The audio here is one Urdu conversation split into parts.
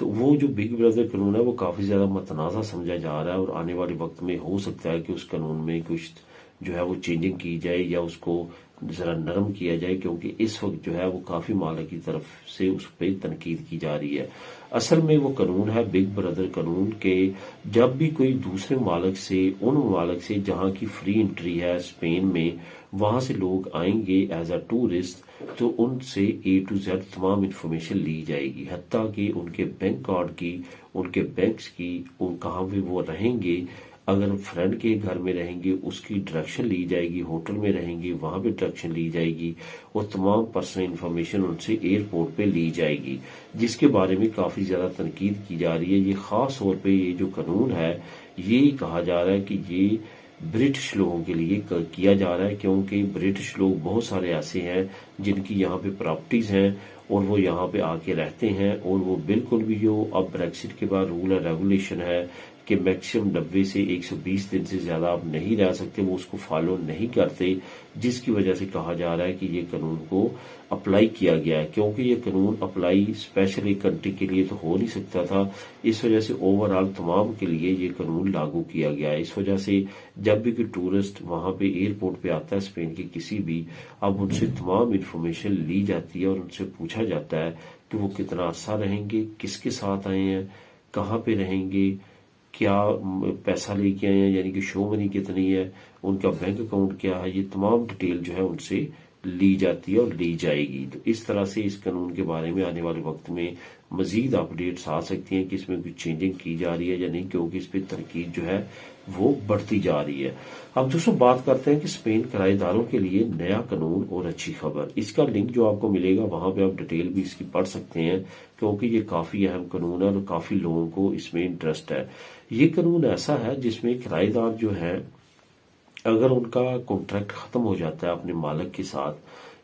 تو وہ جو بگ بردر قانون ہے وہ کافی زیادہ متنازع سمجھا جا رہا ہے، اور آنے والے وقت میں ہو سکتا ہے کہ اس قانون میں کچھ جو ہے وہ چینجنگ کی جائے یا اس کو ذرا نرم کیا جائے، کیونکہ اس وقت جو ہے وہ کافی مالک کی طرف سے اس پہ تنقید کی جا رہی ہے۔ اصل میں وہ قانون ہے بگ بردر قانون کہ جب بھی کوئی دوسرے مالک سے، ان ممالک سے جہاں کی فری انٹری ہے اسپین میں، وہاں سے لوگ آئیں گے ایز اے ٹورسٹ، تو ان سے اے ٹو زیڈ تمام انفارمیشن لی جائے گی، حتیٰ کہ ان کے بینک کارڈ کی، ان کے بینکس کی، ان کہاں پہ وہ رہیں گے، اگر فرینڈ کے گھر میں رہیں گے اس کی ڈائریکشن لی جائے گی، ہوٹل میں رہیں گے وہاں پہ ڈائریکشن لی جائے گی، اور تمام پرسنل انفارمیشن ان سے ایئرپورٹ پہ لی جائے گی، جس کے بارے میں کافی زیادہ تنقید کی جا رہی ہے۔ یہ خاص طور پہ یہ جو قانون ہے یہ کہا جا رہا ہے کہ یہ برٹش لوگوں کے لیے کیا جا رہا ہے، کیونکہ برٹش لوگ بہت سارے ایسے ہیں جن کی یہاں پہ پراپرٹیز ہیں اور وہ یہاں پہ آ کے رہتے ہیں، اور وہ بالکل بھی جو اب بریکسٹ کے بعد رول اور ریگولیشن ہے کہ میکسیمم 90 سے 120 دن سے زیادہ آپ نہیں رہ سکتے، وہ اس کو فالو نہیں کرتے، جس کی وجہ سے کہا جا رہا ہے کہ یہ قانون کو اپلائی کیا گیا ہے، کیونکہ یہ قانون اپلائی اسپیشلی کنٹری کے لیے تو ہو نہیں سکتا تھا، اس وجہ سے اوور آل تمام کے لیے یہ قانون لاگو کیا گیا ہے۔ اس وجہ سے جب بھی کوئی ٹورسٹ وہاں پہ ایئرپورٹ پہ آتا ہے اسپین کے کسی بھی، اب ان سے تمام انفارمیشن لی جاتی ہے اور ان سے پوچھا جاتا ہے کہ وہ کتنا عرصہ رہیں گے، کس کے ساتھ آئے ہیں، کہاں پہ رہیں گے، کیا پیسہ لے کے آئے ہیں، یعنی کہ شو منی کتنی ہے، ان کا بینک اکاؤنٹ کیا ہے، یہ تمام ڈیٹیل جو ہے ان سے لی جاتی ہے اور لی جائے گی۔ تو اس طرح سے اس قانون کے بارے میں آنے والے وقت میں مزید اپڈیٹس آ سکتی ہیں کہ اس میں کچھ چینجنگ کی جا رہی ہے یا نہیں، کیونکہ اس پہ تنقید جو ہے وہ بڑھتی جا رہی ہے۔ اب دوستوں بات کرتے ہیں کہ اسپین کرایہ داروں کے لیے نیا قانون اور اچھی خبر، اس کا لنک جو آپ کو ملے گا وہاں پہ آپ ڈیٹیل بھی اس کی پڑھ سکتے ہیں، کیونکہ یہ کافی اہم قانون ہے اور کافی لوگوں کو اس میں انٹرسٹ ہے۔ یہ قانون ایسا ہے جس میں کرایہ دار جو ہے اگر ان کا کانٹریکٹ ختم ہو جاتا ہے اپنے مالک کے ساتھ،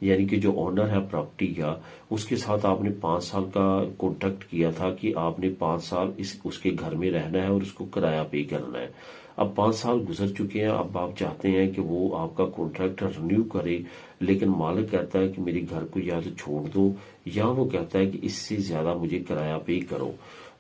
یعنی کہ جو اونر ہے پراپرٹی کا، اس کے ساتھ آپ نے 5 سال کا کانٹریکٹ کیا تھا کہ آپ نے 5 سال اس کے گھر میں رہنا ہے اور اس کو کرایہ پے کرنا ہے، اب 5 سال گزر چکے ہیں، اب آپ چاہتے ہیں کہ وہ آپ کا کانٹریکٹ رینیو کرے، لیکن مالک کہتا ہے کہ میرے گھر کو یا تو چھوڑ دو، یا وہ کہتا ہے کہ اس سے زیادہ مجھے کرایہ پے کرو،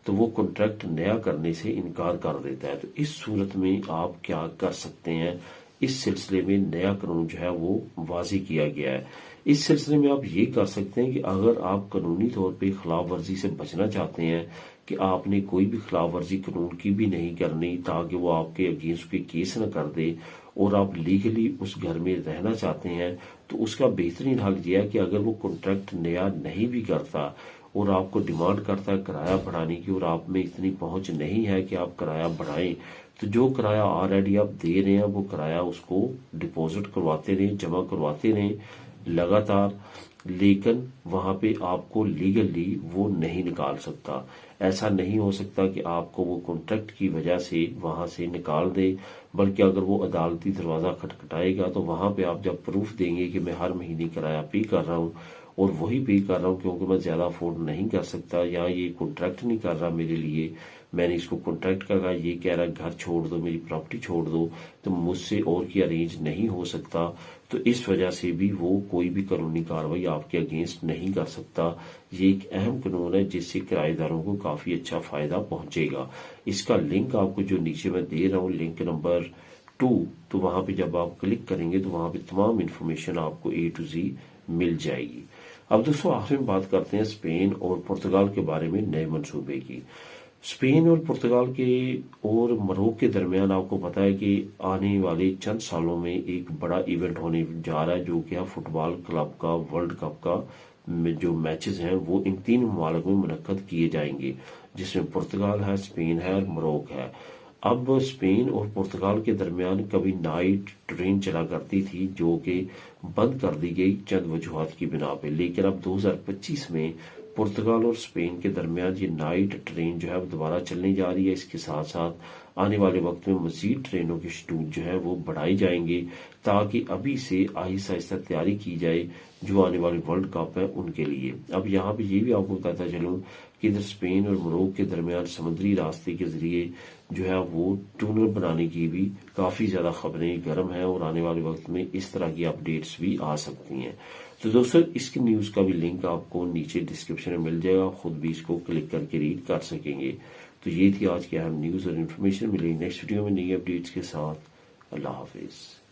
تو وہ کانٹریکٹ نیا کرنے سے انکار کر دیتا ہے۔ تو اس صورت میں آپ کیا کر سکتے ہیں، اس سلسلے میں نیا قانون جو ہے وہ واضح کیا گیا ہے۔ اس سلسلے میں آپ یہ کر سکتے ہیں کہ اگر آپ قانونی طور پہ خلاف ورزی سے بچنا چاہتے ہیں کہ آپ نے کوئی بھی خلاف ورزی قانون کی بھی نہیں کرنی تاکہ وہ آپ کے اگینسٹ کوئی کیس نہ کر دے، اور آپ لیگلی اس گھر میں رہنا چاہتے ہیں، تو اس کا بہترین حل یہ ہے کہ اگر وہ کانٹریکٹ نیا نہیں بھی کرتا اور آپ کو ڈیمانڈ کرتا ہے کرایہ بڑھانے کی، اور آپ میں اتنی پہنچ نہیں ہے کہ آپ کرایہ بڑھائیں، تو جو کرایہ آلریڈی آپ دے رہے ہیں وہ کرایہ اس کو ڈپازٹ کرواتے رہیں، جمع کرواتے رہیں لگاتار، لیکن وہاں پہ آپ کو لیگلی وہ نہیں نکال سکتا۔ ایسا نہیں ہو سکتا کہ آپ کو وہ کانٹریکٹ کی وجہ سے وہاں سے نکال دے، بلکہ اگر وہ عدالتی دروازہ کھٹکھٹائے گا تو وہاں پہ آپ جب پروف دیں گے کہ میں ہر مہینے کرایہ پے کر رہا ہوں اور وہی پے کر رہا ہوں کیونکہ میں زیادہ افورڈ نہیں کر سکتا، یا یہ کانٹریکٹ نہیں کر رہا میرے لیے، میں نے اس کو کانٹریکٹ کر رہا، یہ کہہ رہا گھر چھوڑ دو، میری پراپرٹی چھوڑ دو، تو مجھ سے اور کی ارینج نہیں ہو سکتا، تو اس وجہ سے بھی وہ کوئی بھی قانونی کارروائی آپ کے اگینسٹ نہیں کر سکتا۔ یہ ایک اہم قانون ہے جس سے کرایہ داروں کو کافی اچھا فائدہ پہنچے گا۔ اس کا لنک آپ کو جو نیچے میں دے رہا ہوں، لنک نمبر 2، تو وہاں پہ جب آپ کلک کریں گے تو وہاں پہ تمام انفارمیشن آپ کو A to Z مل جائے گی۔ اب دوستوں آخر میں بات کرتے ہیں اسپین اور پرتگال کے بارے میں نئے منصوبے کی۔ اسپین اور پرتگال کے اور مروک کے درمیان آپ کو پتا ہے کہ آنے والے چند سالوں میں ایک بڑا ایونٹ ہونے جا رہا ہے، جو کہ فٹ بال کلب کا ورلڈ کپ کا جو میچز ہیں وہ ان 3 ممالک میں منعقد کیے جائیں گے، جس میں پرتگال ہے، اسپین ہے اور مروک ہے۔ اب اسپین اور پرتگال کے درمیان کبھی نائٹ ٹرین چلا کرتی تھی جو کہ بند کر دی گئی چند وجوہات کی بنا پہ، لیکن اب 2025 میں پرتگال اور اسپین کے درمیان یہ نائٹ ٹرین جو ہے وہ دوبارہ چلنے جا رہی ہے۔ اس کے ساتھ ساتھ آنے والے وقت میں مزید ٹرینوں کے شیڈول جو ہے وہ بڑھائے جائیں گے، تاکہ ابھی سے آہستہ آہستہ تیاری کی جائے جو آنے والے ورلڈ کپ ہے ان کے لیے۔ اب یہاں پہ یہ بھی آپ کو بتاتا چلوں کہ ادھر اسپین اور مروک کے درمیان سمندری راستے کے ذریعے جو ہے وہ ٹونل بنانے کی بھی کافی زیادہ خبریں گرم ہیں، اور آنے والے وقت میں اس طرح کی اپڈیٹس بھی آ سکتی ہیں۔ تو دوستو اس کی نیوز کا بھی لنک آپ کو نیچے ڈسکرپشن میں مل جائے گا، خود بھی اس کو کلک کر کے ریڈ کر سکیں گے۔ تو یہ تھی آج کی اہم نیوز اور انفارمیشن، ملیں گے نیکسٹ ویڈیو میں نئی اپڈیٹس کے ساتھ۔ اللہ حافظ۔